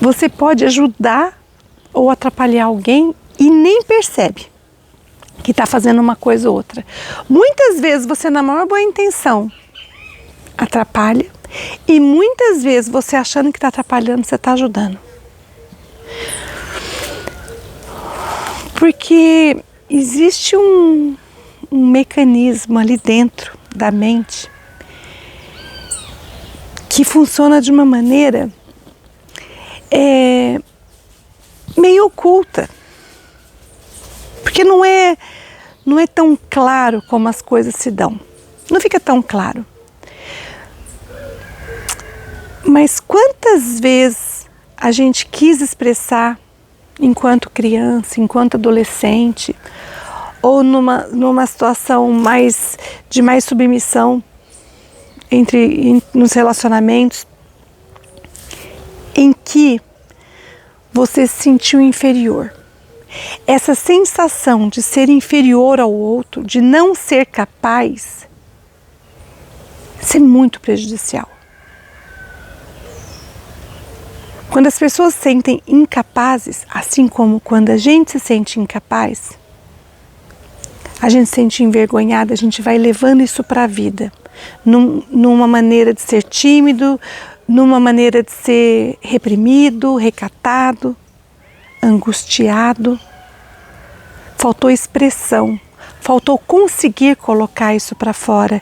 você pode ajudar ou atrapalhar alguém e nem percebe que está fazendo uma coisa ou outra. Muitas vezes você, na maior boa intenção, atrapalha, e muitas vezes você achando que está atrapalhando, você está ajudando. Porque existe um mecanismo ali dentro da mente que funciona de uma maneira meio oculta. Porque não é tão claro como as coisas se dão. Não fica tão claro. Mas quantas vezes a gente quis expressar enquanto criança, enquanto adolescente, ou numa situação de mais submissão nos relacionamentos, em que você se sentiu inferior. Essa sensação de ser inferior ao outro, de não ser capaz, isso é muito prejudicial. Quando as pessoas se sentem incapazes, assim como quando a gente se sente incapaz, a gente se sente envergonhada, a gente vai levando isso para a vida, numa maneira de ser tímido, numa maneira de ser reprimido, recatado, angustiado. Faltou expressão, faltou conseguir colocar isso para fora.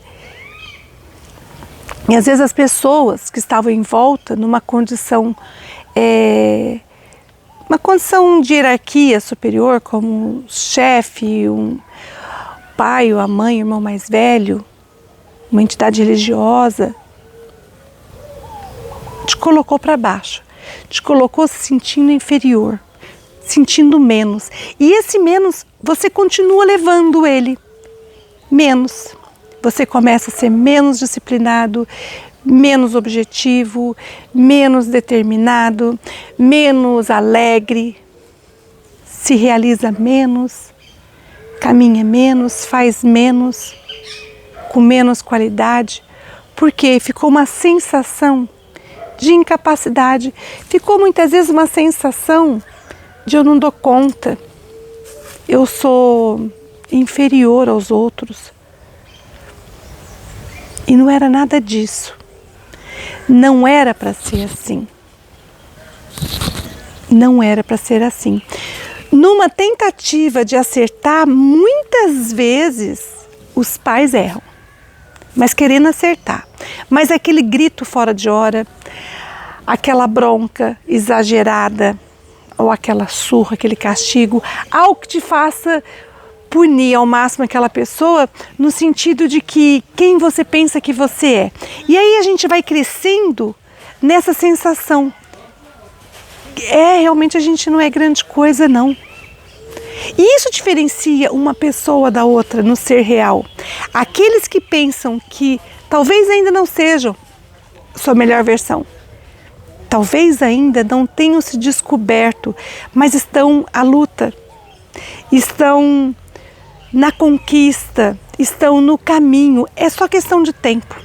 E às vezes as pessoas que estavam em volta, numa condição de hierarquia superior, como o chefe, um pai ou a mãe, o irmão mais velho, uma entidade religiosa, te colocou para baixo, te colocou se sentindo inferior, sentindo menos. E esse menos, você continua levando ele menos. Você começa a ser menos disciplinado, menos objetivo, menos determinado, menos alegre, se realiza menos, caminha menos, faz menos, com menos qualidade, porque ficou uma sensação de incapacidade, ficou muitas vezes uma sensação de eu não dou conta, eu sou inferior aos outros. E não era nada disso. Não era para ser assim. Não era para ser assim. Numa tentativa de acertar, muitas vezes os pais erram, mas querendo acertar. Mas aquele grito fora de hora, aquela bronca exagerada, ou aquela surra, aquele castigo, algo que te faça punir ao máximo aquela pessoa, no sentido de que quem você pensa que você é. E aí a gente vai crescendo nessa sensação. Realmente a gente não é grande coisa, não. E isso diferencia uma pessoa da outra no ser real. Aqueles que pensam que talvez ainda não sejam sua melhor versão, talvez ainda não tenham se descoberto, mas estão à luta, estão na conquista, estão no caminho, é só questão de tempo.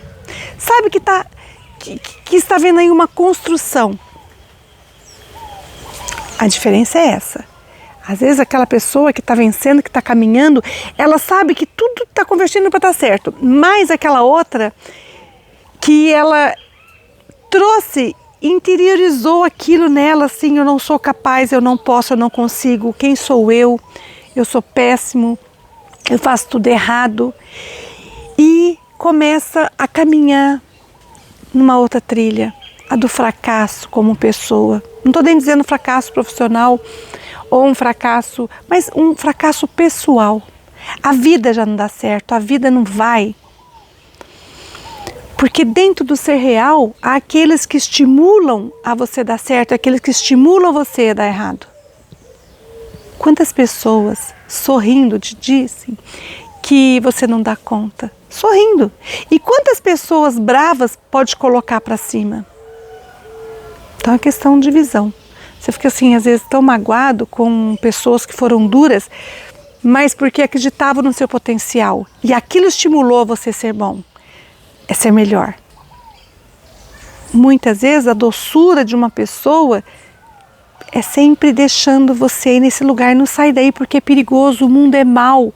Sabe que está vendo aí uma construção. A diferença é essa. Às vezes aquela pessoa que está vencendo, que está caminhando, ela sabe que tudo está convergindo para estar certo, mas aquela outra que ela trouxe, interiorizou aquilo nela, assim, eu não sou capaz, eu não posso, eu não consigo, quem sou eu sou péssimo, eu faço tudo errado, e começa a caminhar numa outra trilha, a do fracasso como pessoa. Não estou nem dizendo fracasso profissional ou um fracasso, mas um fracasso pessoal. A vida já não dá certo, a vida não vai. Porque dentro do ser real, há aqueles que estimulam a você dar certo, aqueles que estimulam você a dar errado. Quantas pessoas sorrindo te dizem que você não dá conta? Sorrindo. E quantas pessoas bravas pode colocar para cima? Então é questão de visão. Você fica assim, às vezes tão magoado com pessoas que foram duras, mas porque acreditavam no seu potencial. E aquilo estimulou você a ser bom, é ser melhor. Muitas vezes a doçura de uma pessoa é sempre deixando você aí nesse lugar. Não sai daí porque é perigoso, o mundo é mau.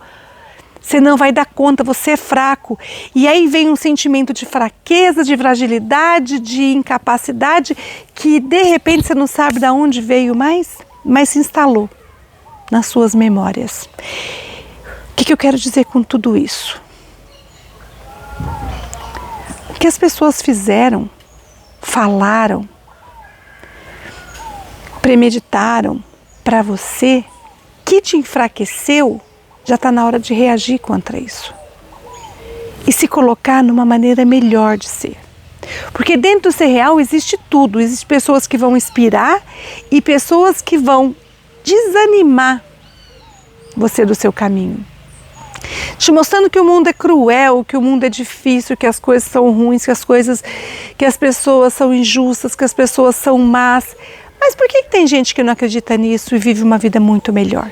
Você não vai dar conta, você é fraco. E aí vem um sentimento de fraqueza, de fragilidade, de incapacidade, que de repente você não sabe de onde veio mais, mas se instalou nas suas memórias. O que eu quero dizer com tudo isso? O que as pessoas fizeram, falaram, premeditaram para você, que te enfraqueceu, já está na hora de reagir contra isso. E se colocar numa maneira melhor de ser. Porque dentro do ser real existe tudo. Existem pessoas que vão inspirar e pessoas que vão desanimar você do seu caminho. Te mostrando que o mundo é cruel, que o mundo é difícil, que as coisas são ruins, que as pessoas são injustas, que as pessoas são más. Mas por que tem gente que não acredita nisso e vive uma vida muito melhor?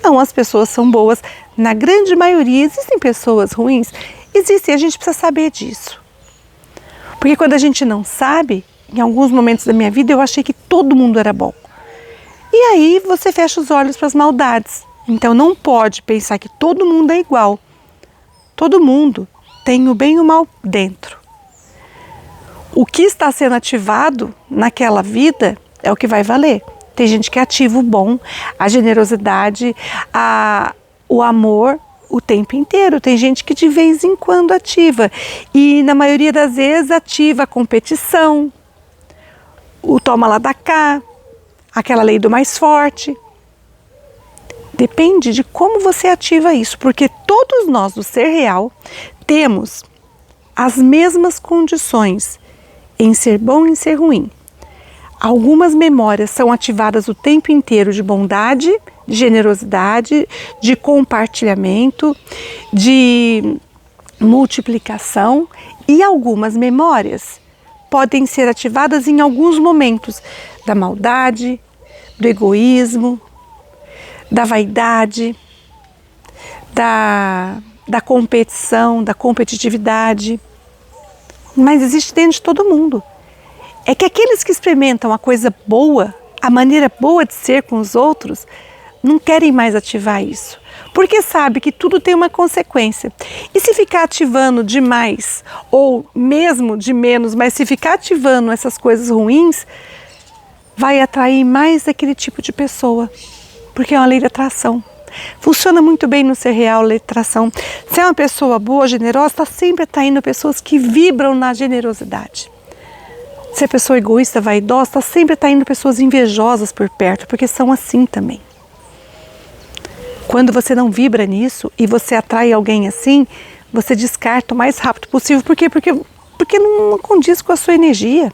Não, as pessoas são boas. Na grande maioria, existem pessoas ruins? Existem, a gente precisa saber disso. Porque quando a gente não sabe, em alguns momentos da minha vida eu achei que todo mundo era bom. E aí você fecha os olhos para as maldades. Então não pode pensar que todo mundo é igual. Todo mundo tem o bem e o mal dentro. O que está sendo ativado naquela vida é o que vai valer. Tem gente que ativa o bom, a generosidade, o amor o tempo inteiro. Tem gente que de vez em quando ativa. E na maioria das vezes ativa a competição, o toma lá da cá, aquela lei do mais forte. Depende de como você ativa isso, porque todos nós do ser real temos as mesmas condições em ser bom e em ser ruim. Algumas memórias são ativadas o tempo inteiro de bondade, de generosidade, de compartilhamento, de multiplicação, e algumas memórias podem ser ativadas em alguns momentos da maldade, do egoísmo, da vaidade, da competição, da competitividade. Mas existe dentro de todo mundo. É que aqueles que experimentam a coisa boa, a maneira boa de ser com os outros, não querem mais ativar isso. Porque sabe que tudo tem uma consequência. E se ficar ativando demais, ou mesmo de menos, mas se ficar ativando essas coisas ruins, vai atrair mais daquele tipo de pessoa. Porque é uma lei de atração. Funciona muito bem no ser real a lei de atração. Se é uma pessoa boa, generosa, está sempre atraindo pessoas que vibram na generosidade. Se é pessoa egoísta, vaidosa, está sempre atraindo pessoas invejosas por perto, porque são assim também. Quando você não vibra nisso e você atrai alguém assim, você descarta o mais rápido possível. Por quê? Porque não condiz com a sua energia.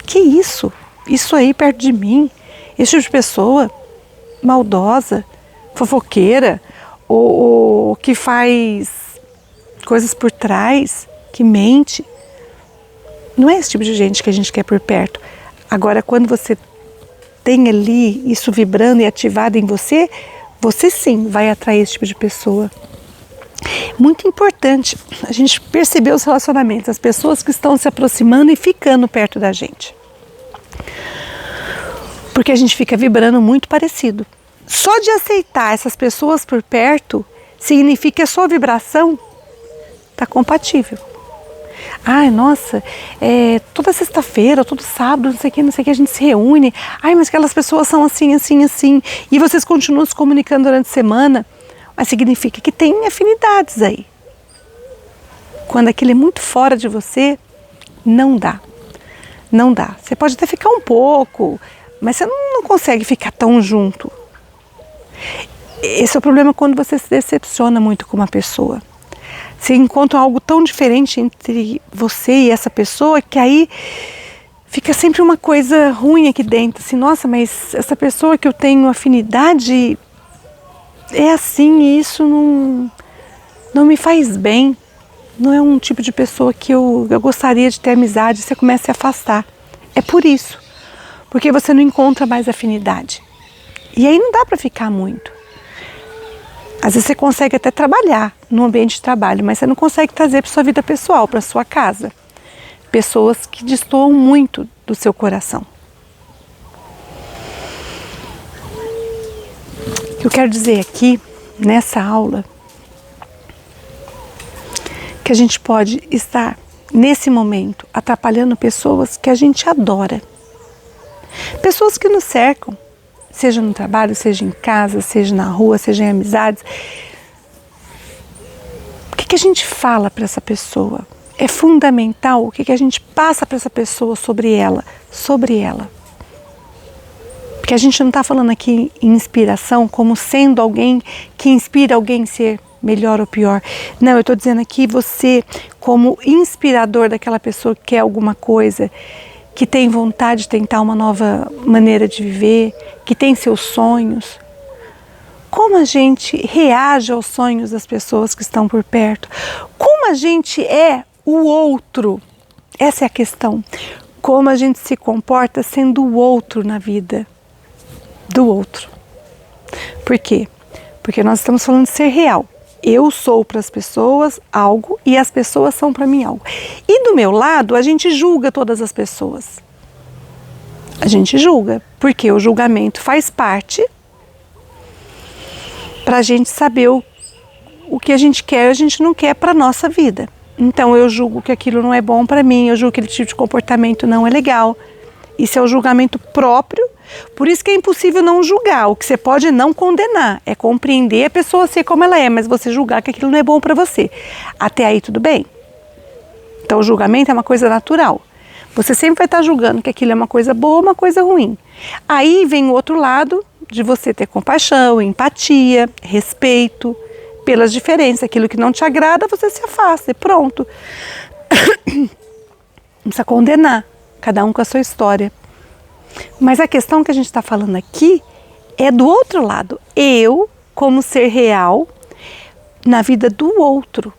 Que isso? Isso aí perto de mim? Esse tipo de pessoa maldosa, fofoqueira, ou que faz coisas por trás, que mente. Não é esse tipo de gente que a gente quer por perto. Agora, quando você tem ali isso vibrando e ativado em você, você sim vai atrair esse tipo de pessoa. Muito importante a gente perceber os relacionamentos, as pessoas que estão se aproximando e ficando perto da gente. Porque a gente fica vibrando muito parecido. Só de aceitar essas pessoas por perto significa que a sua vibração está compatível. Ai, nossa, toda sexta-feira, todo sábado, não sei o que, a gente se reúne. Ai, mas aquelas pessoas são assim, assim, assim. E vocês continuam se comunicando durante a semana. Mas significa que tem afinidades aí. Quando aquilo é muito fora de você, não dá. Não dá. Você pode até ficar um pouco, mas você não consegue ficar tão junto. Esse é o problema quando você se decepciona muito com uma pessoa. Você encontra algo tão diferente entre você e essa pessoa que aí fica sempre uma coisa ruim aqui dentro. Assim, nossa, mas essa pessoa que eu tenho afinidade é assim e isso não me faz bem. Não é um tipo de pessoa que eu gostaria de ter amizade. Você começa a se afastar. É por isso. Porque você não encontra mais afinidade. E aí não dá para ficar muito. Às vezes você consegue até trabalhar no ambiente de trabalho, mas você não consegue trazer para sua vida pessoal, para sua casa. Pessoas que destoam muito do seu coração. que eu quero dizer aqui, nessa aula, que a gente pode estar, nesse momento, atrapalhando pessoas que a gente adora. Pessoas que nos cercam, seja no trabalho, seja em casa, seja na rua, seja em amizades. O que a gente fala para essa pessoa? É fundamental o que a gente passa para essa pessoa sobre ela. Porque a gente não está falando aqui em inspiração como sendo alguém que inspira alguém a ser melhor ou pior. Não, eu estou dizendo aqui você como inspirador daquela pessoa que quer alguma coisa, que tem vontade de tentar uma nova maneira de viver, que tem seus sonhos. Como a gente reage aos sonhos das pessoas que estão por perto? Como a gente é o outro? Essa é a questão. Como a gente se comporta sendo o outro na vida do outro. Por quê? Porque nós estamos falando de ser real. Eu sou para as pessoas algo e as pessoas são para mim algo. E do meu lado, a gente julga todas as pessoas. A gente julga, porque o julgamento faz parte para a gente saber o que a gente quer e a gente não quer para a nossa vida. Então eu julgo que aquilo não é bom para mim, eu julgo que aquele tipo de comportamento não é legal. Isso é o julgamento próprio, por isso que é impossível não julgar. O que você pode não condenar é compreender a pessoa ser como ela é, mas você julgar que aquilo não é bom para você. Até aí tudo bem. Então o julgamento é uma coisa natural. Você sempre vai estar julgando que aquilo é uma coisa boa ou uma coisa ruim. Aí vem o outro lado de você ter compaixão, empatia, respeito pelas diferenças. Aquilo que não te agrada, você se afasta e pronto. Não precisa condenar. Cada um com a sua história. Mas a questão que a gente está falando aqui é do outro lado. Eu, como ser real, na vida do outro.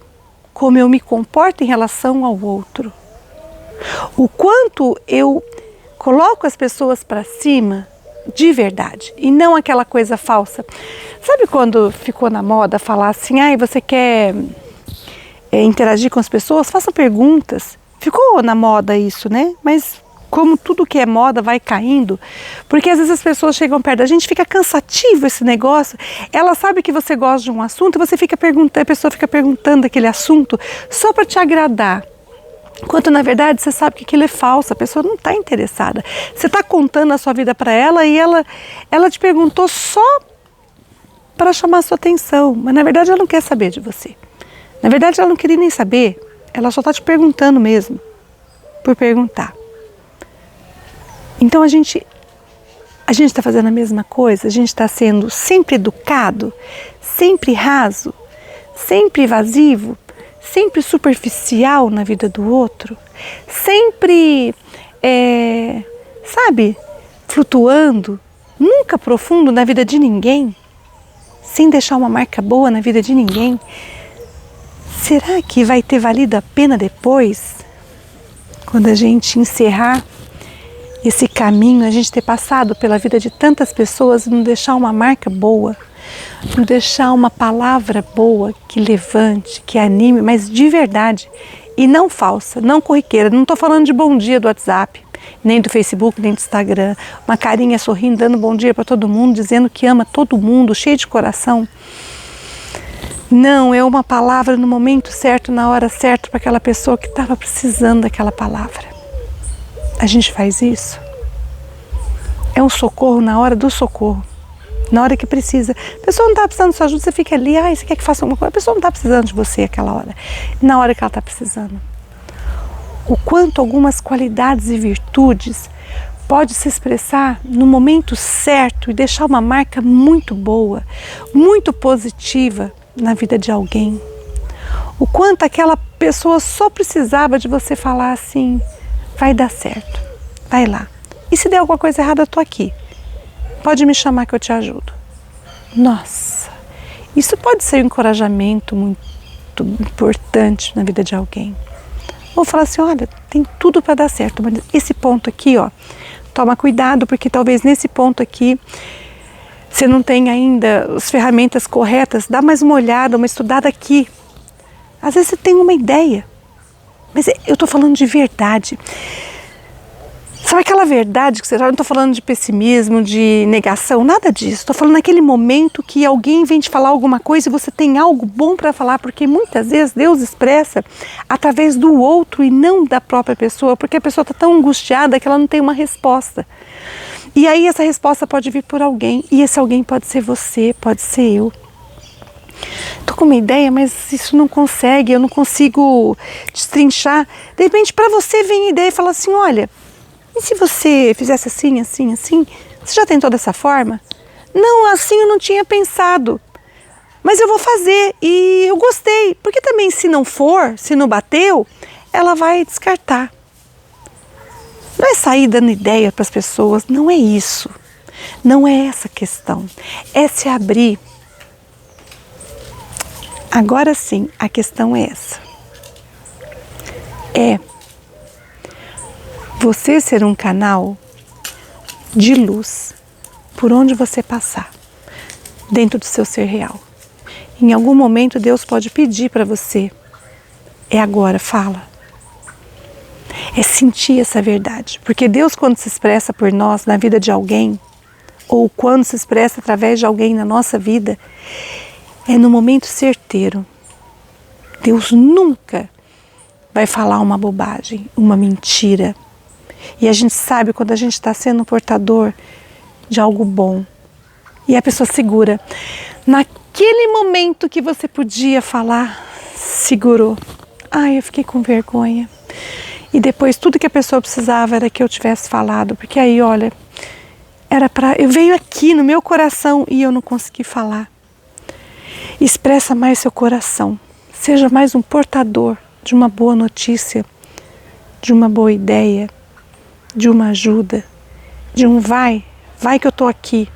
Como eu me comporto em relação ao outro. O quanto eu coloco as pessoas para cima de verdade. E não aquela coisa falsa. Sabe quando ficou na moda falar assim, você quer interagir com as pessoas? Faça perguntas. Ficou na moda isso, né? Mas como tudo que é moda vai caindo, porque às vezes as pessoas chegam perto da gente, fica cansativo esse negócio. Ela sabe que você gosta de um assunto, você fica perguntando, a pessoa fica perguntando aquele assunto só para te agradar. Enquanto na verdade você sabe que aquilo é falso, a pessoa não está interessada. Você está contando a sua vida para ela e ela te perguntou só para chamar a sua atenção, mas na verdade ela não quer saber de você. Na verdade ela não queria nem saber. Ela só está te perguntando mesmo, por perguntar. Então a gente está fazendo a mesma coisa, a gente está sendo sempre educado, sempre raso, sempre evasivo, sempre superficial na vida do outro, sempre, flutuando, nunca profundo na vida de ninguém, sem deixar uma marca boa na vida de ninguém. Será que vai ter valido a pena depois, quando a gente encerrar esse caminho, a gente ter passado pela vida de tantas pessoas e não deixar uma marca boa, não deixar uma palavra boa que levante, que anime, mas de verdade, e não falsa, não corriqueira. Não estou falando de bom dia do WhatsApp, nem do Facebook, nem do Instagram, uma carinha sorrindo, dando bom dia para todo mundo, dizendo que ama todo mundo, cheio de coração. Não, é uma palavra no momento certo, na hora certa, para aquela pessoa que estava precisando daquela palavra. A gente faz isso. É um socorro na hora do socorro, na hora que precisa. A pessoa não está precisando de sua ajuda, você fica ali, você quer que faça alguma coisa? A pessoa não está precisando de você aquela hora, na hora que ela está precisando. O quanto algumas qualidades e virtudes pode se expressar no momento certo e deixar uma marca muito boa, muito positiva na vida de alguém. O quanto aquela pessoa só precisava de você falar assim, vai dar certo, vai lá. E se der alguma coisa errada, eu tô aqui. Pode me chamar que eu te ajudo. Nossa, isso pode ser um encorajamento muito importante na vida de alguém. Ou falar assim, olha, tem tudo para dar certo, mas esse ponto aqui, toma cuidado, porque talvez nesse ponto aqui você não tem ainda as ferramentas corretas, dá mais uma olhada, uma estudada aqui. Às vezes você tem uma ideia, mas eu estou falando de verdade. Sabe aquela verdade que você... Eu não estou falando de pessimismo, de negação, nada disso. Estou falando naquele momento que alguém vem te falar alguma coisa e você tem algo bom para falar, porque muitas vezes Deus expressa através do outro e não da própria pessoa, porque a pessoa está tão angustiada que ela não tem uma resposta. E aí essa resposta pode vir por alguém, e esse alguém pode ser você, pode ser eu. Estou com uma ideia, mas isso não consegue, eu não consigo destrinchar. De repente para você vem a ideia e fala assim, olha, e se você fizesse assim, assim, assim? Você já tentou dessa forma? Não, assim eu não tinha pensado. Mas eu vou fazer e eu gostei. Porque também se não for, se não bateu, ela vai descartar. Não é sair dando ideia para as pessoas, não é isso. Não é essa a questão. É se abrir. Agora sim, a questão é essa. É você ser um canal de luz por onde você passar, dentro do seu ser real. Em algum momento Deus pode pedir para você, é agora, fala. É sentir essa verdade, porque Deus quando se expressa por nós na vida de alguém, ou quando se expressa através de alguém na nossa vida, é no momento certeiro. Deus nunca vai falar uma bobagem, uma mentira. E a gente sabe quando a gente está sendo um portador de algo bom. E a pessoa segura. Naquele momento que você podia falar, segurou. Ai, eu fiquei com vergonha. E depois tudo que a pessoa precisava era que eu tivesse falado. Porque aí, olha, eu veio aqui no meu coração e eu não consegui falar. Expressa mais seu coração. Seja mais um portador de uma boa notícia, de uma boa ideia, de uma ajuda, de um vai que eu estou aqui,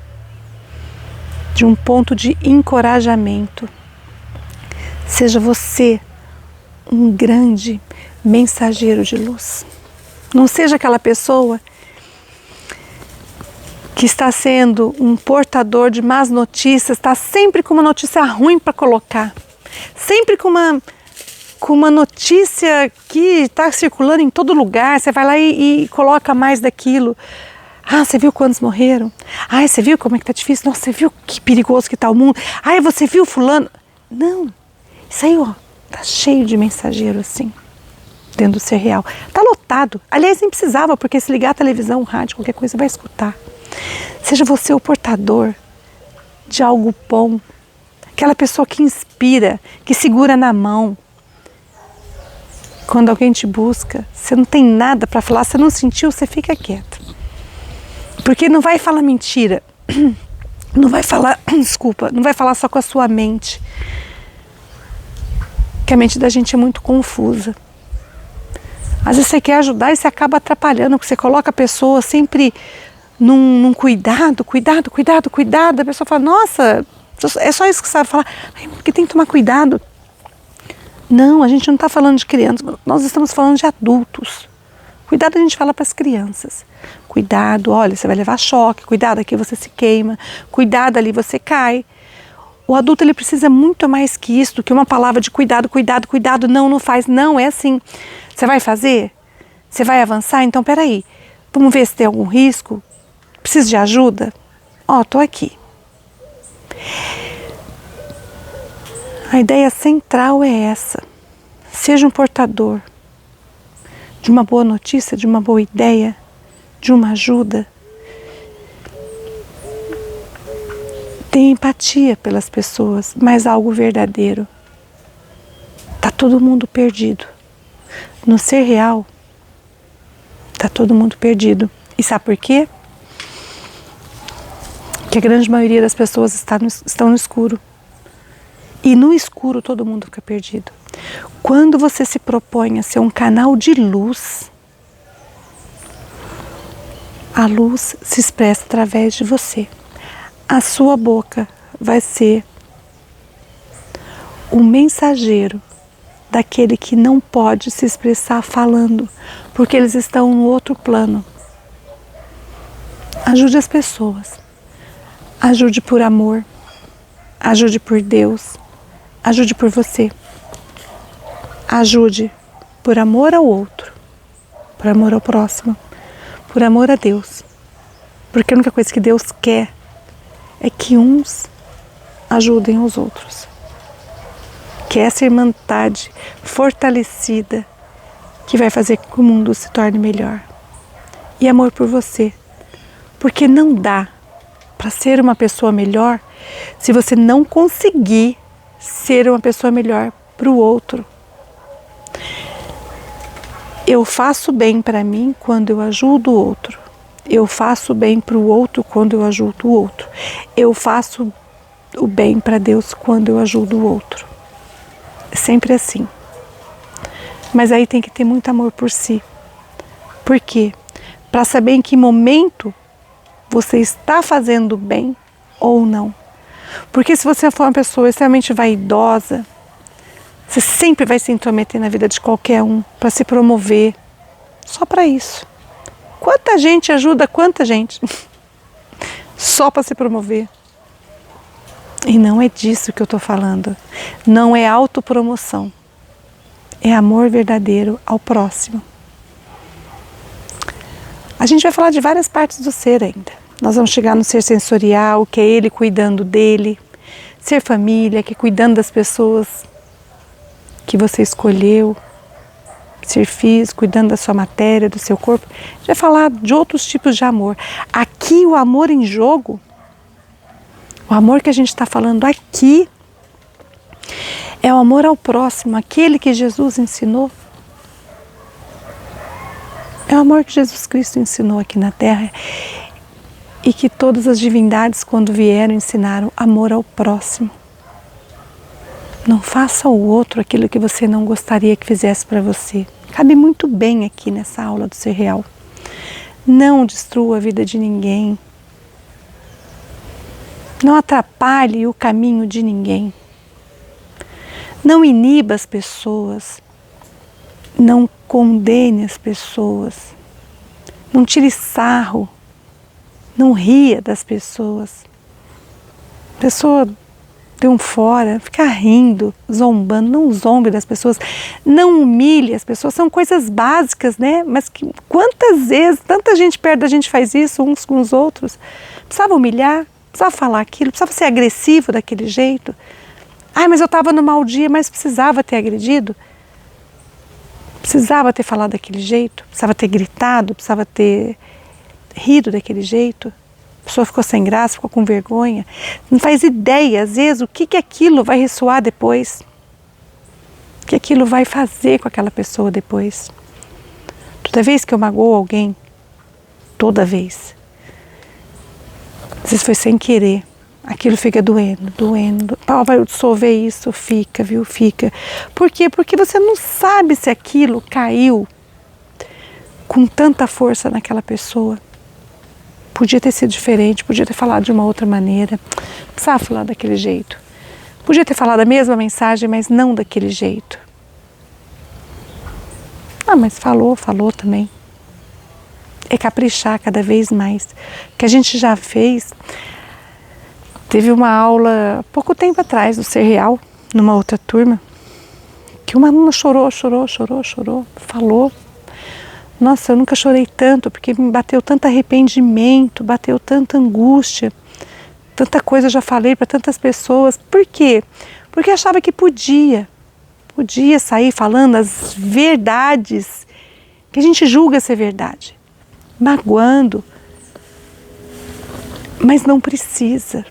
de um ponto de encorajamento. Seja você um grande mensageiro de luz. Não seja aquela pessoa que está sendo um portador de más notícias, está sempre com uma notícia ruim para colocar, sempre com uma notícia que está circulando em todo lugar, você vai lá e coloca mais daquilo. Ah, você viu quantos morreram? Ah, você viu como é que está difícil? Nossa, você viu que perigoso que está o mundo? Ah, você viu fulano? Não, isso aí, ó, tá cheio de mensageiro assim, dentro do ser real. Tá lotado. Aliás, nem precisava, porque se ligar a televisão, o rádio, qualquer coisa, vai escutar. Seja você o portador de algo bom, aquela pessoa que inspira, que segura na mão. Quando alguém te busca, você não tem nada para falar, você não sentiu, você fica quieto. Porque não vai falar mentira, não vai falar, desculpa, não vai falar só com a sua mente. Que a mente da gente é muito confusa. Às vezes você quer ajudar e você acaba atrapalhando, porque você coloca a pessoa sempre num cuidado, a pessoa fala, nossa, é só isso que você sabe falar, porque tem que tomar cuidado. Não, a gente não está falando de crianças, nós estamos falando de adultos. Cuidado a gente fala para as crianças. Cuidado, olha, você vai levar choque, cuidado aqui você se queima, cuidado ali você cai. O adulto ele precisa muito mais que isso, do que uma palavra de cuidado, não faz, não, é assim. Você vai fazer? Você vai avançar? Então peraí, vamos ver se tem algum risco? Precisa de ajuda? Ó, tô aqui. A ideia central é essa. Seja um portador de uma boa notícia, de uma boa ideia, de uma ajuda. Tenha empatia pelas pessoas, mas algo verdadeiro. Tá todo mundo perdido. No ser real, tá todo mundo perdido. E sabe por quê? Que a grande maioria das pessoas estão no escuro. E no escuro todo mundo fica perdido. Quando você se propõe a ser um canal de luz, a luz se expressa através de você. A sua boca vai ser o mensageiro daquele que não pode se expressar falando, porque eles estão no outro plano. Ajude as pessoas. Ajude por amor. Ajude por Deus. Ajude por você. Ajude por amor ao outro, por amor ao próximo, por amor a Deus. Porque a única coisa que Deus quer é que uns ajudem os outros. Que essa irmandade fortalecida que vai fazer com que o mundo se torne melhor. E amor por você. Porque não dá para ser uma pessoa melhor se você não conseguir ser uma pessoa melhor para o outro. Eu faço bem para mim quando eu ajudo o outro. Eu faço bem para o outro quando eu ajudo o outro. Eu faço o bem para Deus quando eu ajudo o outro. É sempre assim. Mas aí tem que ter muito amor por si. Por quê? Para saber em que momento você está fazendo bem ou não. Porque se você for uma pessoa extremamente vaidosa, você sempre vai se intrometer na vida de qualquer um para se promover. Só para isso. Quanta gente ajuda, quanta gente. Só para se promover. E não é disso que eu estou falando. Não é autopromoção. É amor verdadeiro ao próximo. A gente vai falar de várias partes do ser ainda. Nós vamos chegar no ser sensorial, que é ele cuidando dele. Ser família, que é cuidando das pessoas que você escolheu. Ser físico, cuidando da sua matéria, do seu corpo. A gente vai falar de outros tipos de amor. Aqui o amor em jogo, o amor que a gente está falando aqui, é o amor ao próximo, aquele que Jesus ensinou. É o amor que Jesus Cristo ensinou aqui na Terra e que todas as divindades, quando vieram, ensinaram amor ao próximo. Não faça ao outro aquilo que você não gostaria que fizesse para você. Cabe muito bem aqui nessa aula do Ser Real. Não destrua a vida de ninguém. Não atrapalhe o caminho de ninguém. Não iniba as pessoas. Não condene as pessoas. Não tire sarro. Não ria das pessoas. A pessoa deu um fora, fica rindo, zombando. Não zombe das pessoas. Não humilhe as pessoas. São coisas básicas, né? Mas que, quantas vezes, tanta gente perto da gente faz isso uns com os outros. Precisava humilhar, precisava falar aquilo, precisava ser agressivo daquele jeito. Ai, mas eu estava no mau dia, mas precisava ter agredido. Precisava ter falado daquele jeito, precisava ter gritado, precisava ter rido daquele jeito. A pessoa ficou sem graça, ficou com vergonha. Não faz ideia, às vezes, o que aquilo vai ressoar depois. O que aquilo vai fazer com aquela pessoa depois. Toda vez que eu magoo alguém, toda vez, às vezes foi sem querer, aquilo fica doendo, doendo. Vai dissolver isso, fica, viu? Fica. Por quê? Porque você não sabe se aquilo caiu com tanta força naquela pessoa. Podia ter sido diferente, podia ter falado de uma outra maneira. Precisava falar daquele jeito. Podia ter falado a mesma mensagem, mas não daquele jeito. Ah, mas falou também. É caprichar cada vez mais. O que a gente já fez. Teve uma aula pouco tempo atrás do Ser Real, numa outra turma, que uma aluna chorou, falou. Nossa, eu nunca chorei tanto, porque me bateu tanto arrependimento, bateu tanta angústia, tanta coisa eu já falei para tantas pessoas. Por quê? Porque achava que podia sair falando as verdades que a gente julga ser verdade, magoando, mas não precisa.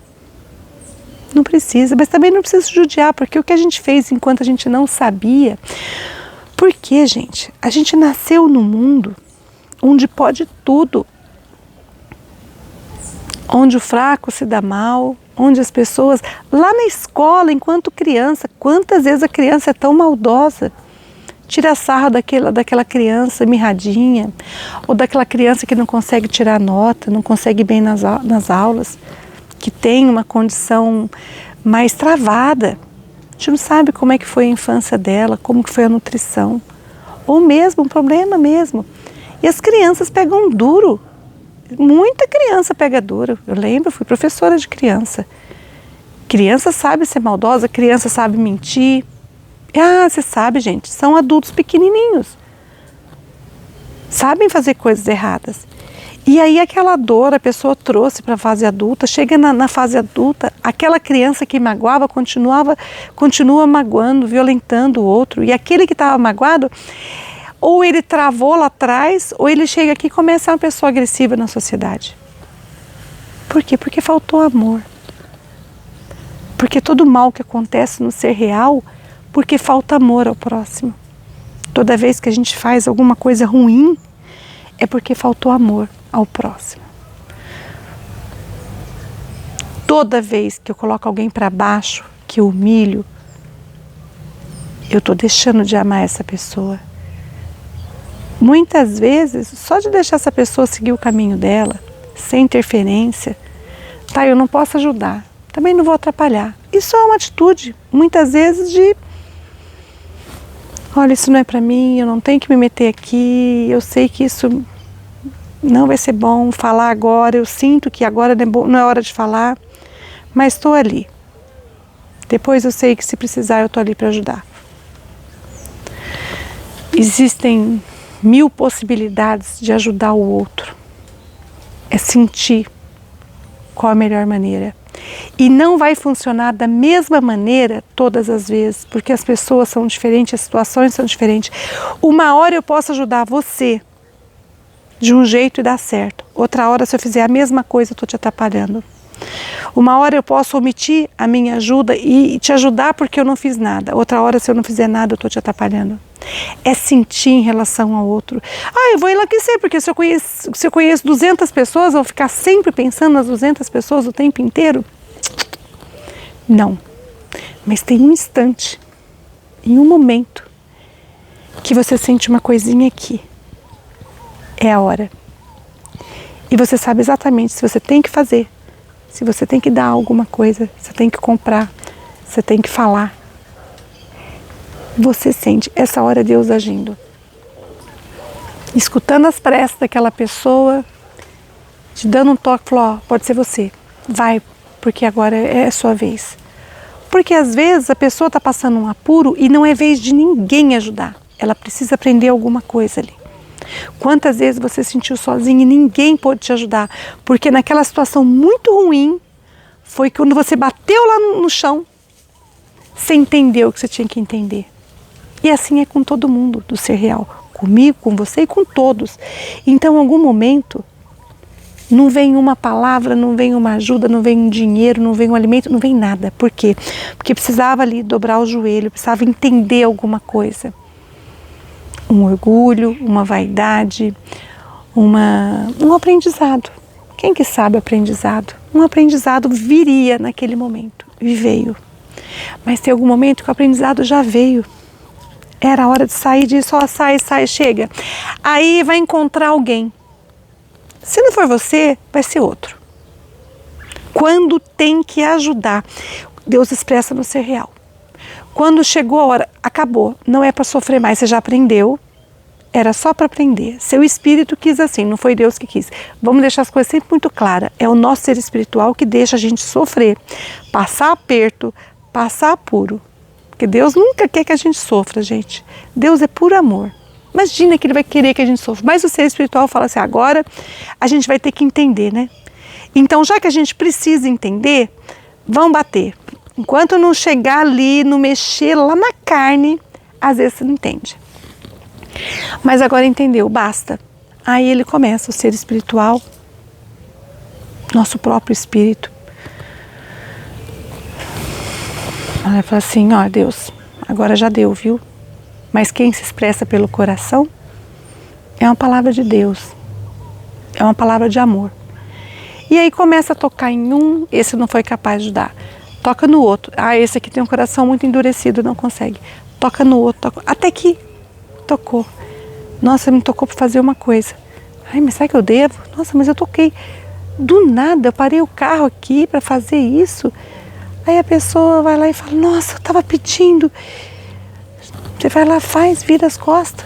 Não precisa, mas também não precisa judiar, porque o que a gente fez enquanto a gente não sabia. Porque, gente, a gente nasceu num mundo onde pode tudo. Onde o fraco se dá mal, onde as pessoas... Lá na escola, enquanto criança, quantas vezes a criança é tão maldosa? Tira sarro daquela criança mirradinha, ou daquela criança que não consegue tirar nota, não consegue ir bem nas aulas, que tem uma condição mais travada. A gente não sabe como é que foi a infância dela, como que foi a nutrição. Ou mesmo, um problema mesmo. E as crianças pegam duro. Muita criança pega duro. Eu lembro, fui professora de criança. Criança sabe ser maldosa, criança sabe mentir. Ah, você sabe, gente, são adultos pequenininhos. Sabem fazer coisas erradas. E aí aquela dor a pessoa trouxe para a fase adulta, chega na fase adulta, aquela criança que magoava continua magoando, violentando o outro. E aquele que estava magoado, ou ele travou lá atrás, ou ele chega aqui e começa uma pessoa agressiva na sociedade. Por quê? Porque faltou amor. Porque todo mal que acontece no ser real, porque falta amor ao próximo. Toda vez que a gente faz alguma coisa ruim, é porque faltou amor ao próximo. Toda vez que eu coloco alguém para baixo, que eu humilho, eu estou deixando de amar essa pessoa. Muitas vezes, só de deixar essa pessoa seguir o caminho dela, sem interferência, tá, eu não posso ajudar, também não vou atrapalhar. Isso é uma atitude, muitas vezes, de olha, isso não é para mim, eu não tenho que me meter aqui, eu sei que isso não vai ser bom falar agora, eu sinto que agora não é hora de falar, mas estou ali. Depois eu sei que se precisar eu estou ali para ajudar. Existem 1000 possibilidades de ajudar o outro. É sentir qual a melhor maneira. E não vai funcionar da mesma maneira todas as vezes, porque as pessoas são diferentes, as situações são diferentes. Uma hora eu posso ajudar você de um jeito e dar certo. Outra hora, se eu fizer a mesma coisa, eu estou te atrapalhando. Uma hora eu posso omitir a minha ajuda e te ajudar porque eu não fiz nada. Outra hora, se eu não fizer nada, eu estou te atrapalhando. É sentir em relação ao outro. Ah, eu vou enlouquecer, porque se eu conheço 200 pessoas, eu vou ficar sempre pensando nas 200 pessoas o tempo inteiro? Não. Mas tem um instante, em um momento, que você sente uma coisinha aqui. É a hora. E você sabe exatamente se você tem que fazer, se você tem que dar alguma coisa, você tem que comprar, você tem que falar. Você sente essa hora Deus agindo. Escutando as preces daquela pessoa, te dando um toque, falou, ó, pode ser você, vai, porque agora é a sua vez. Porque às vezes a pessoa está passando um apuro e não é vez de ninguém ajudar. Ela precisa aprender alguma coisa ali. Quantas vezes você se sentiu sozinho e ninguém pôde te ajudar? Porque naquela situação muito ruim, foi quando você bateu lá no chão, você entendeu o que você tinha que entender. E assim é com todo mundo do ser real. Comigo, com você e com todos. Então, em algum momento, não vem uma palavra, não vem uma ajuda, não vem um dinheiro, não vem um alimento, não vem nada. Por quê? Porque precisava ali dobrar o joelho, precisava entender alguma coisa. Um orgulho, uma vaidade, um aprendizado. Quem que sabe aprendizado? Um aprendizado viria naquele momento, e veio. Mas tem algum momento que o aprendizado já veio. Era a hora de sair disso, ó, sai, chega. Aí vai encontrar alguém. Se não for você, vai ser outro. Quando tem que ajudar, Deus expressa no ser real. Quando chegou a hora, acabou, não é para sofrer mais, você já aprendeu, era só para aprender. Seu espírito quis assim, não foi Deus que quis. Vamos deixar as coisas sempre muito claras. É o nosso ser espiritual que deixa a gente sofrer, passar aperto, passar apuro. Porque Deus nunca quer que a gente sofra, gente. Deus é puro amor. Imagina que Ele vai querer que a gente sofra. Mas o ser espiritual fala assim, agora a gente vai ter que entender, né? Então, já que a gente precisa entender, vamos bater. Enquanto não chegar ali, não mexer lá na carne, às vezes você não entende. Mas agora entendeu, basta. Aí ele começa, o ser espiritual, nosso próprio espírito. Ela fala assim, ó Deus, agora já deu, viu? Mas quem se expressa pelo coração é uma palavra de Deus, é uma palavra de amor. E aí começa a tocar em um, esse não foi capaz de ajudar. Toca no outro. Ah, esse aqui tem um coração muito endurecido, não consegue. Toca no outro, toca. Até que tocou. Nossa, me tocou para fazer uma coisa. Ai, mas será que eu devo? Nossa, mas eu toquei. Do nada, eu parei o carro aqui para fazer isso. Aí a pessoa vai lá e fala, nossa, eu estava pedindo. Você vai lá, faz, vira as costas.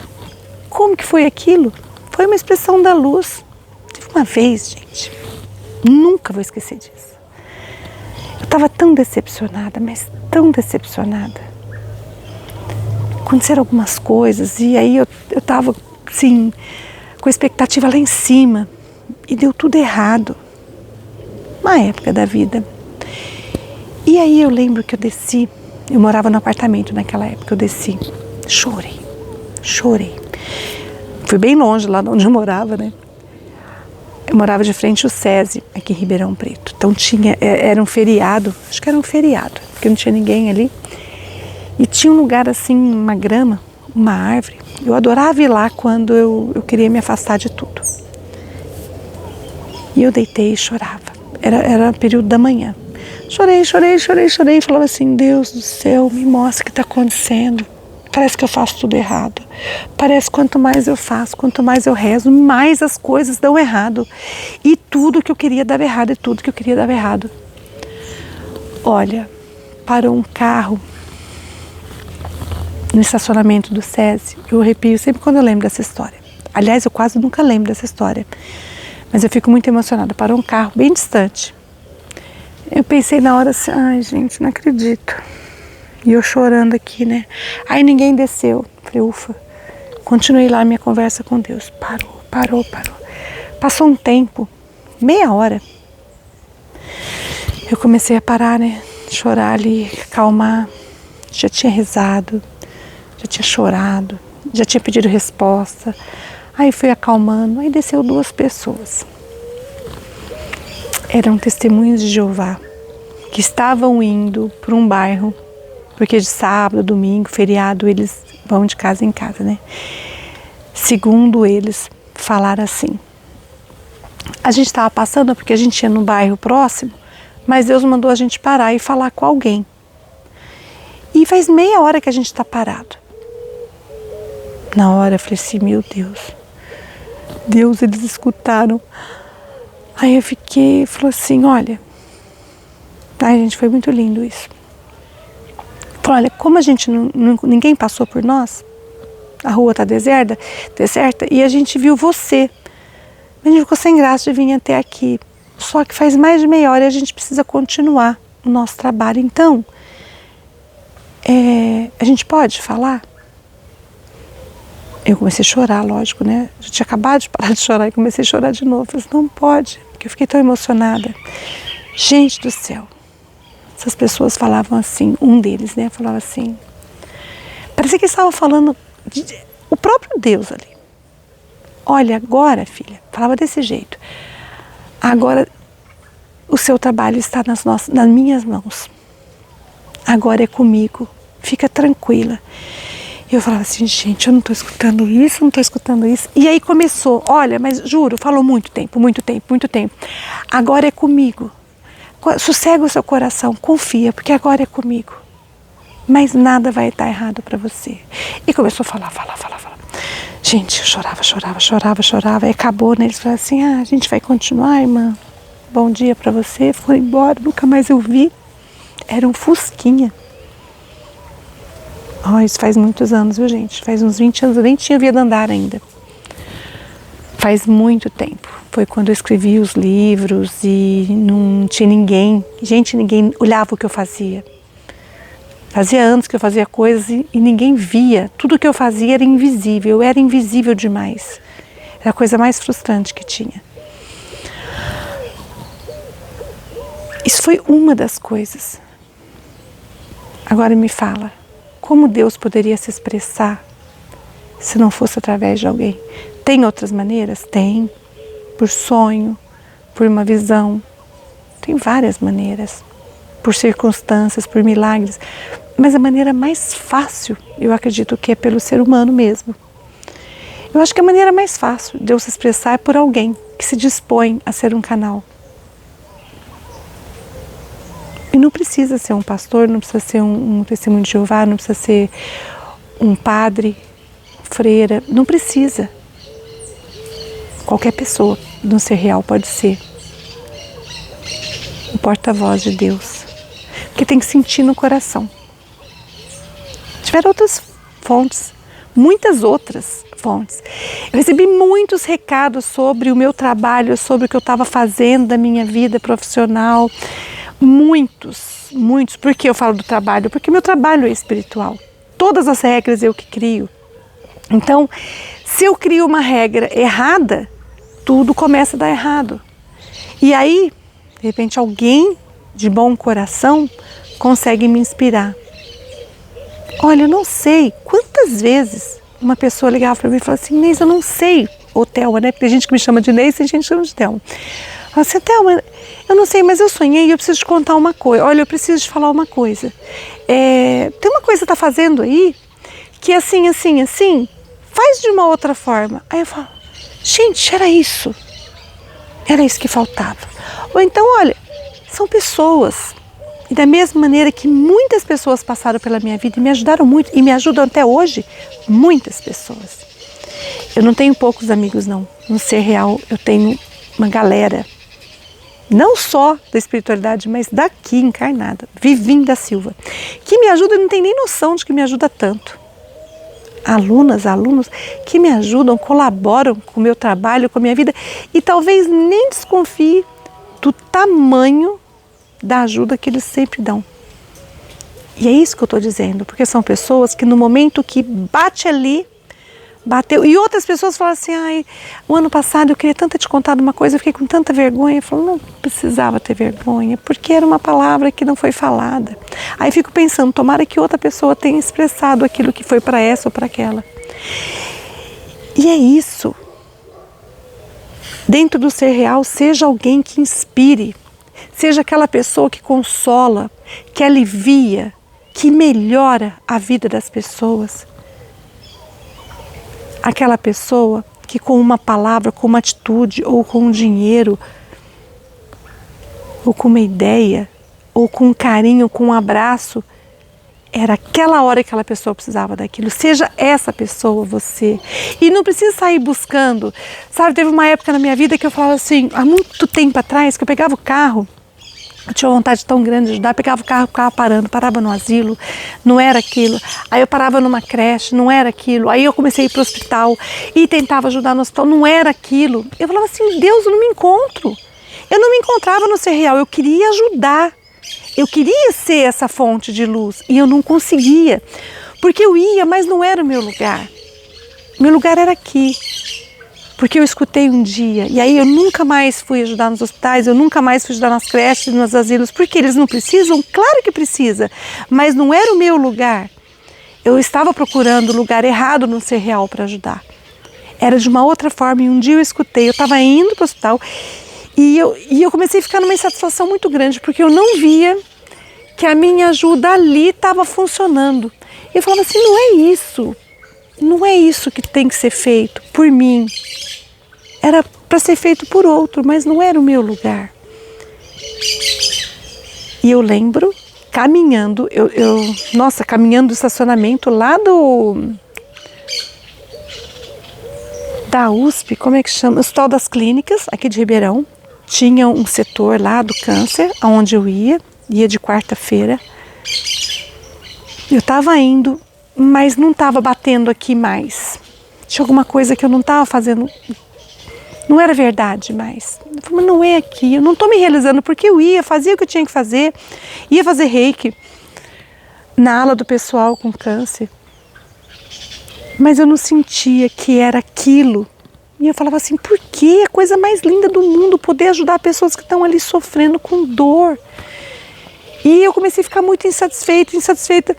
Como que foi aquilo? Foi uma expressão da luz. Teve uma vez, gente, nunca vou esquecer disso. Eu estava tão decepcionada, mas tão decepcionada. Aconteceram algumas coisas e aí eu estava, assim, com a expectativa lá em cima. E deu tudo errado. Uma época da vida. E aí eu lembro que eu desci. Eu morava no apartamento naquela época. Eu desci. Chorei. Fui bem longe lá de onde eu morava, né? Eu morava de frente ao SESI, aqui em Ribeirão Preto. Então era um feriado. Acho que era um feriado. Porque não tinha ninguém ali. E tinha um lugar assim, uma grama, uma árvore. Eu adorava ir lá quando eu queria me afastar de tudo. E eu deitei e chorava. Era período da manhã. Chorei. Falava assim, Deus do céu, me mostra o que está acontecendo. Parece que eu faço tudo errado. Parece que quanto mais eu faço, quanto mais eu rezo, mais as coisas dão errado. E tudo que eu queria dava errado, Olha, parou um carro no estacionamento do SESI. Eu arrepio sempre quando eu lembro dessa história. Aliás, eu quase nunca lembro dessa história. Mas eu fico muito emocionada. Parou um carro bem distante. Eu pensei na hora assim, ai gente, não acredito. E eu chorando aqui, né? Aí ninguém desceu. Falei, ufa. Continuei lá a minha conversa com Deus. Parou. Passou um tempo, meia hora. Eu comecei a parar, né? Chorar ali, acalmar. Já tinha rezado, já tinha chorado, já tinha pedido resposta. Aí fui acalmando, aí desceu 2 pessoas. Eram testemunhos de Jeová, que estavam indo para um bairro, porque de sábado, domingo, feriado, eles vão de casa em casa, né? Segundo eles, falaram assim, a gente estava passando porque a gente ia no bairro próximo, mas Deus mandou a gente parar e falar com alguém. E faz meia hora que a gente está parado. Na hora eu falei assim, meu Deus, eles escutaram. Aí eu fiquei, falou assim, olha, ai gente, foi muito lindo isso. Falou, olha, como a gente ninguém passou por nós, a rua está deserta, e a gente viu você. A gente ficou sem graça de vir até aqui. Só que faz mais de meia hora e a gente precisa continuar o nosso trabalho. Então, a gente pode falar? Eu comecei a chorar, lógico, né? Eu tinha acabado de parar de chorar e comecei a chorar de novo. Eu falei, não pode, porque eu fiquei tão emocionada. Gente do céu, essas pessoas falavam assim, um deles, né? Falava assim, parecia que eles estavam falando o próprio Deus ali. Olha, agora, filha, falava desse jeito. Agora o seu trabalho está nas minhas mãos. Agora é comigo. Fica tranquila. E eu falava assim, gente, eu não estou escutando isso, E aí começou, olha, mas juro, falou muito tempo. Agora é comigo. Sossega o seu coração, confia, porque agora é comigo. Mas nada vai estar errado para você. E começou a falar. Gente, eu chorava. E acabou, né? Eles falaram assim, a gente vai continuar, irmã. Bom dia para você. Foi embora, nunca mais eu vi. Era um fusquinha. Isso faz muitos anos, viu, gente? Faz uns 20 anos, eu nem tinha vida andar ainda. Faz muito tempo. Foi quando eu escrevi os livros e não tinha ninguém. Gente, ninguém olhava o que eu fazia. Fazia anos que eu fazia coisas e ninguém via. Tudo que eu fazia era invisível. Eu era invisível demais. Era a coisa mais frustrante que tinha. Isso foi uma das coisas. Agora me fala, como Deus poderia se expressar se não fosse através de alguém? Tem outras maneiras? Tem. Por sonho, por uma visão. Tem várias maneiras. Por circunstâncias, por milagres. Mas a maneira mais fácil, eu acredito que é pelo ser humano mesmo. Eu acho que a maneira mais fácil de Deus se expressar é por alguém que se dispõe a ser um canal. E não precisa ser um pastor, não precisa ser um testemunho de Jeová, não precisa ser um padre, freira, não precisa. Qualquer pessoa no ser real pode ser o porta-voz de Deus. Porque tem que sentir no coração. Tiveram outras fontes, muitas outras fontes. Eu recebi muitos recados sobre o meu trabalho, sobre o que eu estava fazendo da minha vida profissional. Muitos. Por que eu falo do trabalho? Porque meu trabalho é espiritual. Todas as regras eu que crio. Então, se eu crio uma regra errada, tudo começa a dar errado. E aí, de repente, alguém de bom coração consegue me inspirar. Olha, eu não sei quantas vezes uma pessoa ligava para mim e falava assim: Inês, eu não sei, ou Thelma, né? Porque tem gente que me chama de Inês e tem gente que chama de Thelma. Fala assim: Thelma, eu não sei, mas eu sonhei e eu preciso te contar uma coisa. Olha, eu preciso te falar uma coisa. Tem uma coisa que você está fazendo aí que assim, faz de uma outra forma. Aí eu falo: gente, era isso que faltava. Ou então, olha, são pessoas. E da mesma maneira que muitas pessoas passaram pela minha vida e me ajudaram muito, e me ajudam até hoje, muitas pessoas. Eu não tenho poucos amigos, não. No Ser Real, eu tenho uma galera, não só da espiritualidade, mas daqui encarnada, Vivim da Silva, que me ajuda e não tem nem noção de que me ajuda tanto. Alunos que me ajudam, colaboram com o meu trabalho, com a minha vida, e talvez nem desconfie do tamanho da ajuda que eles sempre dão. E é isso que eu estou dizendo, porque são pessoas que no momento que bate ali, bateu. E outras pessoas falam assim: ai, o ano passado eu queria tanto te contar uma coisa, eu fiquei com tanta vergonha. Eu falo: não precisava ter vergonha, porque era uma palavra que não foi falada. Aí fico pensando, tomara que outra pessoa tenha expressado aquilo que foi para essa ou para aquela. E é isso. Dentro do Ser Real, seja alguém que inspire. Seja aquela pessoa que consola, que alivia, que melhora a vida das pessoas. Aquela pessoa que com uma palavra, com uma atitude, ou com um dinheiro, ou com uma ideia, ou com um carinho, com um abraço, era aquela hora que aquela pessoa precisava daquilo. Seja essa pessoa você. E não precisa sair buscando. Sabe, teve uma época na minha vida que eu falava assim, há muito tempo atrás, que eu pegava o carro, eu tinha uma vontade tão grande de ajudar, pegava o carro, ficava parava no asilo, não era aquilo. Aí eu parava numa creche, não era aquilo. Aí eu comecei a ir para o hospital e tentava ajudar no hospital, não era aquilo. Eu falava assim: Deus, eu não me encontro. Eu não me encontrava no Ser Real, eu queria ajudar. Eu queria ser essa fonte de luz e eu não conseguia. Porque eu ia, mas não era o meu lugar. Meu lugar era aqui. Porque eu escutei um dia, e aí eu nunca mais fui ajudar nos hospitais, eu nunca mais fui ajudar nas creches, nos asilos, porque eles não precisam? Claro que precisa, mas não era o meu lugar. Eu estava procurando o lugar errado no Ser Real para ajudar. Era de uma outra forma, e um dia eu escutei, eu estava indo para o hospital, e eu comecei a ficar numa insatisfação muito grande, porque eu não via que a minha ajuda ali estava funcionando. Eu falava assim: não é isso. Não é isso que tem que ser feito por mim. Era para ser feito por outro, mas não era o meu lugar. E eu lembro, caminhando, caminhando do estacionamento lá da USP, como é que chama? Hospital das Clínicas, aqui de Ribeirão. Tinha um setor lá do câncer, onde eu ia de quarta-feira. Eu estava indo, mas não estava batendo aqui mais. Tinha alguma coisa que eu não estava fazendo, não era verdade mais. Eu falei: mas não é aqui, eu não estou me realizando, porque eu fazia o que eu tinha que fazer, ia fazer reiki na ala do pessoal com câncer, mas eu não sentia que era aquilo. E eu falava assim: por que? É a coisa mais linda do mundo poder ajudar pessoas que estão ali sofrendo com dor. E eu comecei a ficar muito insatisfeita.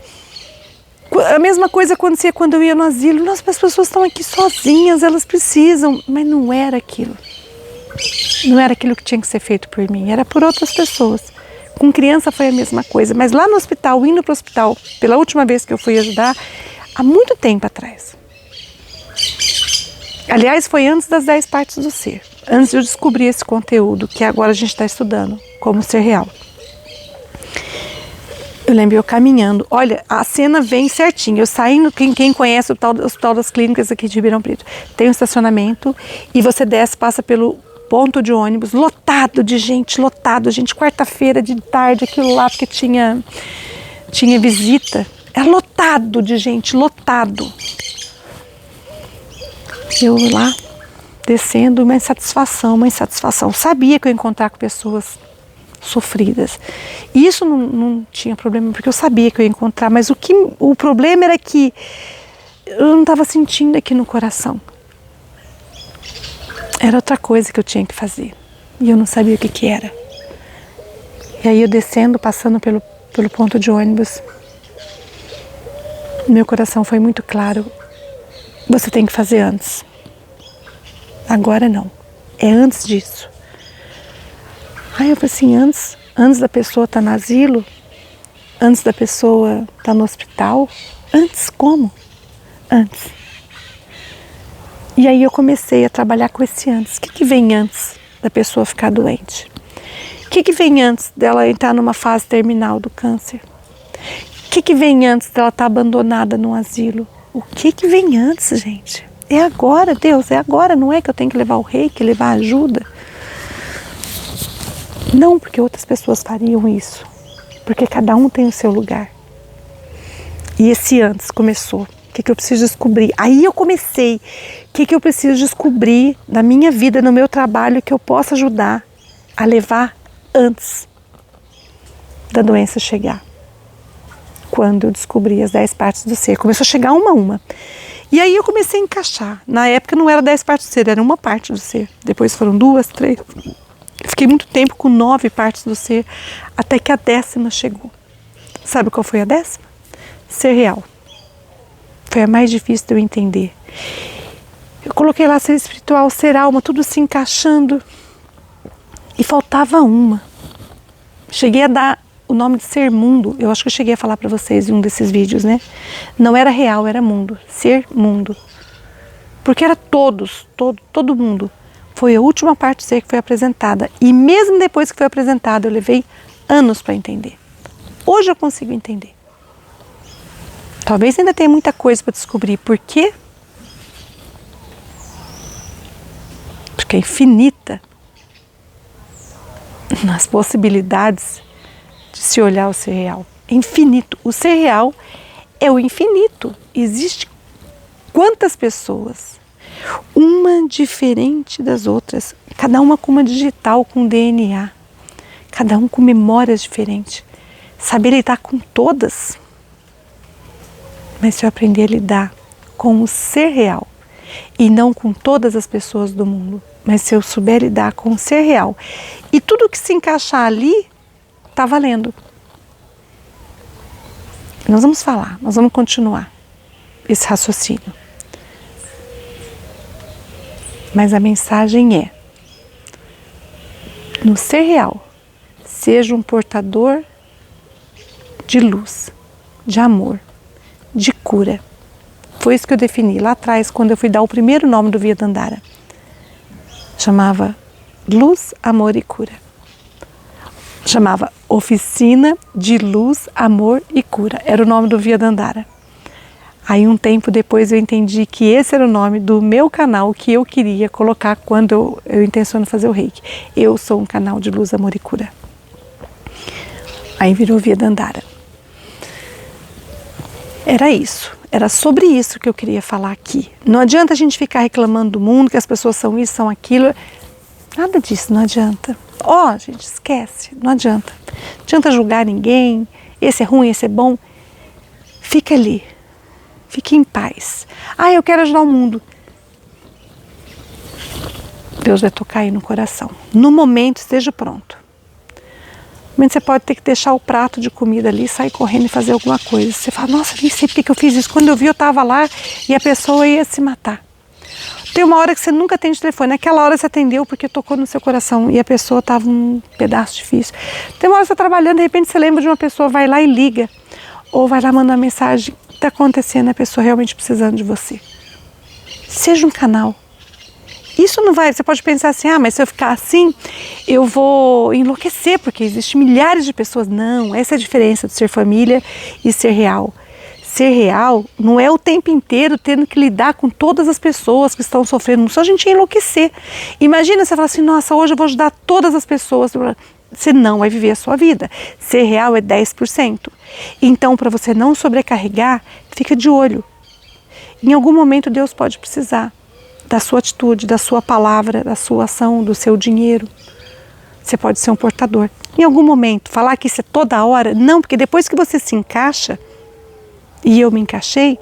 A mesma coisa acontecia quando eu ia no asilo. Nossa, as pessoas estão aqui sozinhas, elas precisam. Mas não era aquilo. Não era aquilo que tinha que ser feito por mim, era por outras pessoas. Com criança foi a mesma coisa, mas lá no hospital, indo para o hospital, pela última vez que eu fui ajudar, há muito tempo atrás. Aliás, foi antes das 10 partes do ser, antes de eu descobrir esse conteúdo que agora a gente está estudando, como Ser Real. Eu lembro eu caminhando, olha, a cena vem certinho, eu saindo, quem conhece o Hospital das Clínicas aqui de Ribeirão Preto, tem um estacionamento e você desce, passa pelo ponto de ônibus, lotado de gente, quarta-feira de tarde, aquilo lá, porque tinha visita, era lotado de gente, lotado. Eu lá, descendo, uma insatisfação, sabia que eu ia encontrar com pessoas sofridas. E isso não tinha problema, porque eu sabia que eu ia encontrar, mas o problema era que eu não estava sentindo aqui no coração. Era outra coisa que eu tinha que fazer. E eu não sabia o que era. E aí eu descendo, passando pelo ponto de ônibus, meu coração foi muito claro. Você tem que fazer antes. Agora não. É antes disso. Aí eu falei assim, antes da pessoa estar no asilo, antes da pessoa estar no hospital, antes como? Antes. E aí eu comecei a trabalhar com esse antes. O que vem antes da pessoa ficar doente? O que vem antes dela entrar numa fase terminal do câncer? O que vem antes dela estar abandonada no asilo? O que vem antes, gente? É agora, Deus, é agora. Não é que eu tenho que levar o reiki, levar ajuda. Não porque outras pessoas fariam isso. Porque cada um tem o seu lugar. E esse antes começou. O que eu preciso descobrir? Aí eu comecei. O que eu preciso descobrir na minha vida, no meu trabalho, que eu possa ajudar a levar antes da doença chegar. Quando eu descobri as 10 partes do ser. Começou a chegar uma a uma. E aí eu comecei a encaixar. Na época não era 10 partes do ser, era uma parte do ser. Depois foram 2, 3. Fiquei muito tempo com 9 partes do ser, até que a 10ª chegou. Sabe qual foi a 10ª? Ser real. Foi a mais difícil de eu entender. Eu coloquei lá ser espiritual, ser alma, tudo se encaixando. E faltava uma. Cheguei a dar o nome de ser mundo. Eu acho que eu cheguei a falar para vocês em um desses vídeos, né? Não era real, era mundo. Ser mundo. Porque era todos, todo mundo. Foi a última parte do ser que foi apresentada. E mesmo depois que foi apresentada, eu levei anos para entender. Hoje eu consigo entender. Talvez ainda tenha muita coisa para descobrir. Por quê? Porque é infinita nas possibilidades de se olhar o ser real. É infinito. O ser real é o infinito. Existe quantas pessoas? Uma diferente das outras. Cada uma com uma digital, com DNA. Cada um com memórias diferentes. Saber lidar com todas. Mas se eu aprender a lidar com o ser real e não com todas as pessoas do mundo, mas se eu souber lidar com o ser real e tudo que se encaixar ali, está valendo. Nós vamos falar, nós vamos continuar esse raciocínio. Mas a mensagem é, no ser real, seja um portador de luz, de amor, de cura. Foi isso que eu defini lá atrás, quando eu fui dar o primeiro nome do Via Dandara. Chamava Luz, Amor e Cura. Chamava Oficina de Luz, Amor e Cura. Era o nome do Via Dandara. Aí um tempo depois eu entendi que esse era o nome do meu canal que eu queria colocar quando eu intenciono fazer o reiki. Eu sou um canal de Luz, Amor e Cura. Aí virou Via Dandara. Era isso, era sobre isso que eu queria falar aqui. Não adianta a gente ficar reclamando do mundo, que as pessoas são isso, são aquilo. Nada disso, não adianta. Gente, esquece, não adianta. Não adianta julgar ninguém, esse é ruim, esse é bom. Fica ali, fique em paz. Eu quero ajudar o mundo. Deus vai tocar aí no coração. No momento, esteja pronto. Você pode ter que deixar o prato de comida ali, sair correndo e fazer alguma coisa. Você fala, nossa, nem sei porque eu fiz isso. Quando eu vi, eu estava lá e a pessoa ia se matar. Tem uma hora que você nunca atende o telefone. Naquela hora você atendeu porque tocou no seu coração e a pessoa estava um pedaço difícil. Tem uma hora que você está trabalhando, de repente você lembra de uma pessoa, vai lá e liga. Ou vai lá mandar uma mensagem, o que está acontecendo, a pessoa realmente precisando de você. Seja um canal. Isso não vai, você pode pensar assim, mas se eu ficar assim, eu vou enlouquecer, porque existem milhares de pessoas. Não, essa é a diferença de ser família e ser real. Ser real não é o tempo inteiro tendo que lidar com todas as pessoas que estão sofrendo, não só a gente enlouquecer. Imagina você falar assim, nossa, hoje eu vou ajudar todas as pessoas. Você não vai viver a sua vida. Ser real é 10%. Então, para você não sobrecarregar, fica de olho. Em algum momento Deus pode precisar da sua atitude, da sua palavra, da sua ação, do seu dinheiro. Você pode ser um portador. Em algum momento, falar que isso é toda hora, não, porque depois que você se encaixa, e eu me encaixei,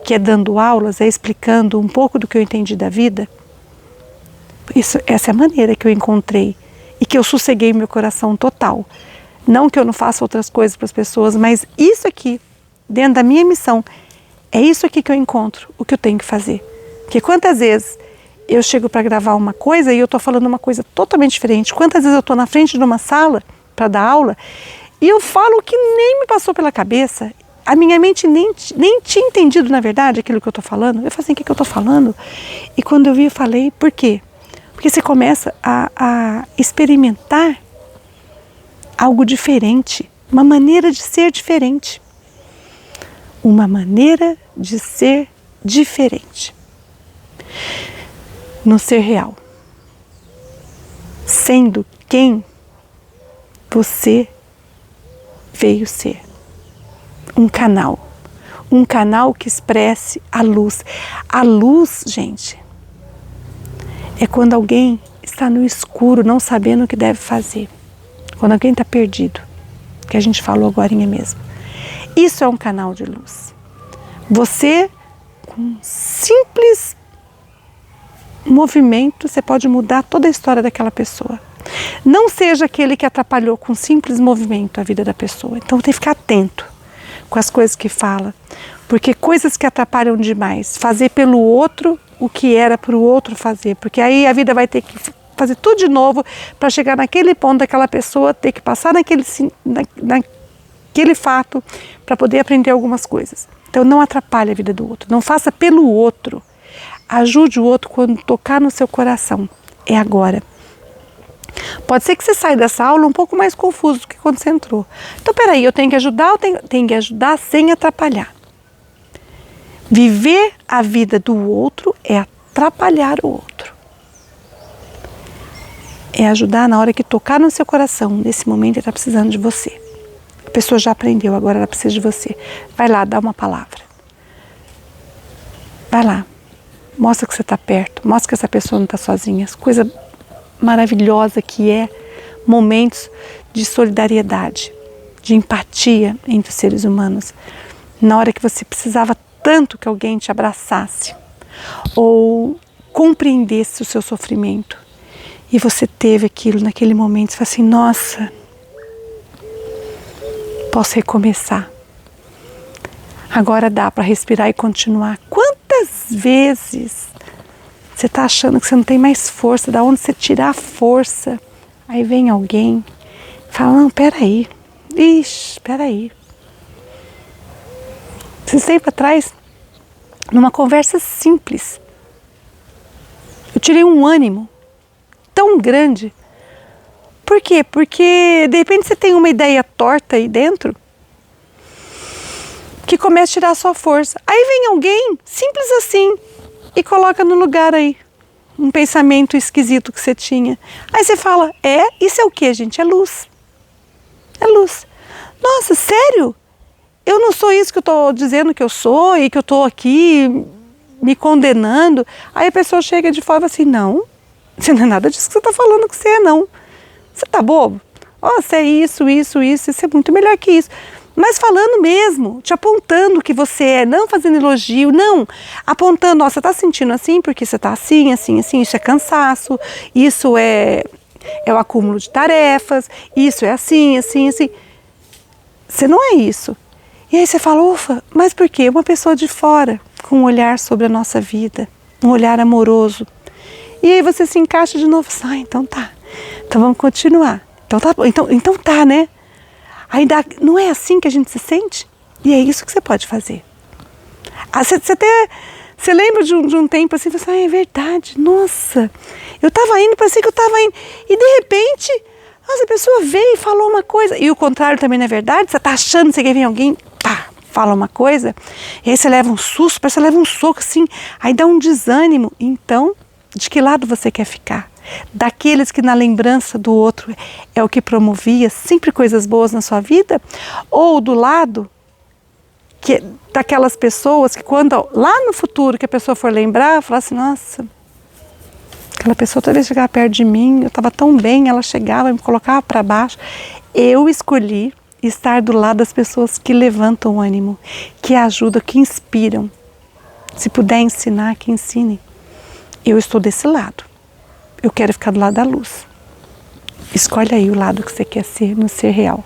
que é dando aulas, é explicando um pouco do que eu entendi da vida, Essa é a maneira que eu encontrei e que eu sosseguei meu coração total. Não que eu não faça outras coisas para as pessoas, mas isso aqui, dentro da minha missão, é isso aqui que eu encontro, o que eu tenho que fazer. Porque quantas vezes eu chego para gravar uma coisa e eu estou falando uma coisa totalmente diferente. Quantas vezes eu estou na frente de uma sala para dar aula e eu falo o que nem me passou pela cabeça. A minha mente nem tinha entendido, na verdade, aquilo que eu estou falando. Eu falei assim, o que eu estou falando? E quando eu vi, eu falei, por quê? Porque você começa a experimentar algo diferente, uma maneira de ser diferente. Uma maneira de ser diferente. No ser real. Sendo quem você veio ser. Um canal. Um canal que expresse a luz. A luz, gente, é quando alguém está no escuro, não sabendo o que deve fazer. Quando alguém está perdido, que a gente falou agorinha mesmo. Isso é um canal de luz. Você, com um simples movimento, você pode mudar toda a história daquela pessoa. Não seja aquele que atrapalhou com um simples movimento a vida da pessoa. Então tem que ficar atento com as coisas que fala. Porque coisas que atrapalham demais, fazer pelo outro o que era para o outro fazer. Porque aí a vida vai ter que fazer tudo de novo para chegar naquele ponto daquela pessoa, ter que passar naquele fato para poder aprender algumas coisas. Então não atrapalhe a vida do outro, não faça pelo outro. Ajude o outro quando tocar no seu coração. É agora. Pode ser que você saia dessa aula um pouco mais confuso do que quando você entrou. Então peraí, eu tenho que ajudar, tenho que ajudar sem atrapalhar. Viver a vida do outro é atrapalhar o outro. É ajudar na hora que tocar no seu coração. Nesse momento ele está precisando de você. A pessoa já aprendeu, agora ela precisa de você. Vai lá, dá uma palavra. Vai lá. Mostra que você está perto. Mostra que essa pessoa não está sozinha. Coisa maravilhosa que é momentos de solidariedade, de empatia entre os seres humanos. Na hora que você precisava tanto que alguém te abraçasse ou compreendesse o seu sofrimento. E você teve aquilo naquele momento, você fala assim, nossa, posso recomeçar. Agora dá para respirar e continuar. Quantas vezes você está achando que você não tem mais força, da onde você tirar a força? Aí vem alguém, fala, não, peraí, peraí. Esse tempo atrás, numa conversa simples, eu tirei um ânimo tão grande. Por quê? Porque de repente você tem uma ideia torta aí dentro que começa a tirar a sua força. Aí vem alguém, simples assim, e coloca no lugar aí um pensamento esquisito que você tinha. Aí você fala, isso é o que, gente? É luz. É luz. Nossa, sério? Eu não sou isso que eu estou dizendo que eu sou e que eu estou aqui me condenando. Aí a pessoa chega de fora e fala assim, não, você não é nada disso que você está falando que você é, não. Você tá bobo? Você é isso é muito melhor que isso. Mas falando mesmo, te apontando o que você é, não fazendo elogio, não. Apontando, você tá sentindo assim porque você tá assim, isso é cansaço, isso é o acúmulo de tarefas, isso é assim. Você não é isso. E aí você fala, ufa, mas por quê? Uma pessoa de fora, com um olhar sobre a nossa vida, um olhar amoroso. E aí você se encaixa de novo, então tá. Então vamos continuar. Então tá bom, então tá, né? Aí não é assim que a gente se sente? E é isso que você pode fazer. Você lembra de um tempo assim, você fala, é verdade, nossa, eu estava indo, parecia que eu estava indo. E de repente, a pessoa veio e falou uma coisa. E o contrário também não é verdade? Você está achando, você quer ver alguém, fala uma coisa. E aí você leva um susto, parece que você leva um soco assim. Aí dá um desânimo. Então, de que lado você quer ficar? Daqueles que na lembrança do outro é o que promovia sempre coisas boas na sua vida? Ou do lado daquelas pessoas que quando lá no futuro que a pessoa for lembrar, falar assim, nossa, aquela pessoa toda vez chegava perto de mim, eu estava tão bem, ela chegava e me colocava para baixo. Eu escolhi estar do lado das pessoas que levantam o ânimo, que ajudam, que inspiram. Se puder ensinar, que ensinem. Eu estou desse lado. eu quero ficar do lado da luz. Escolhe aí o lado que você quer ser no ser real.